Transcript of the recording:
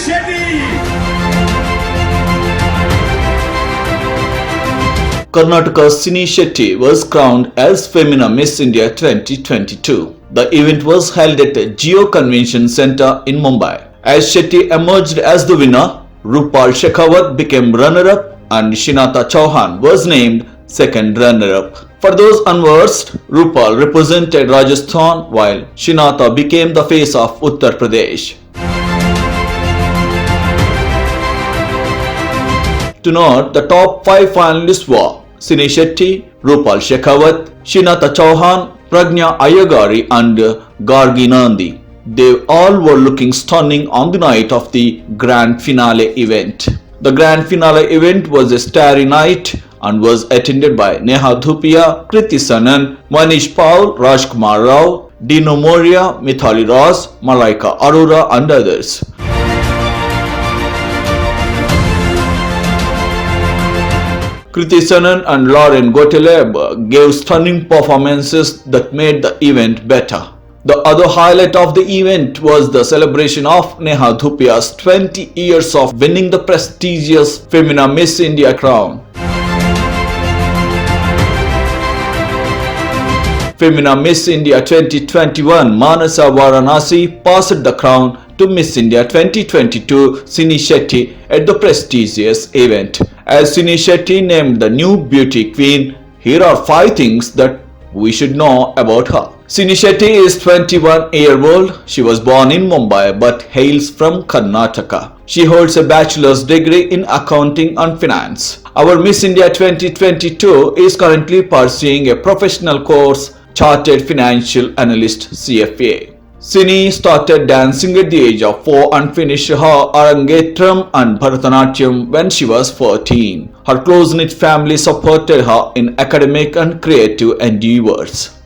Shetty. Karnataka's Sini Shetty was crowned as Femina Miss India 2022. The event was held at the Geo Convention Centre in Mumbai. As Shetty emerged as the winner, Rubal Shekhawat became runner-up and Shinata Chauhan was named second runner-up. For those unversed, Rubal represented Rajasthan while Shinata became the face of Uttar Pradesh. To note, the top 5 finalists were Sini Shetty, Rubal Shekhawat, Shinata Chauhan, Pragnya Ayagari and Gargi Nandi. They all were looking stunning on the night of the grand finale event. The grand finale event was a starry night and was attended by Neha Dhupia, Kriti Sanan, Manish Paul, Rajkumar Rao, Dino Moria, Mithali Ross, Malaika Arora and others. Kriti Sanan and Lauren Goteleb gave stunning performances that made the event better. The other highlight of the event was the celebration of Neha Dhupia's 20 years of winning the prestigious Femina Miss India crown. Femina Miss India 2021 Manasa Varanasi passed the crown to Miss India 2022 Sini Shetty at the prestigious event. As Sini Shetty named the new beauty queen, here are 5 things that we should know about her. Sini Shetty is 21-year-old. She was born in Mumbai but hails from Karnataka. She holds a bachelor's degree in accounting and finance. Our Miss India 2022 is currently pursuing a professional course, Chartered Financial Analyst CFA. Sini started dancing at the age of 4 and finished her Arangetram and Bharatanatyam when she was 14. Her close-knit family supported her in academic and creative endeavors.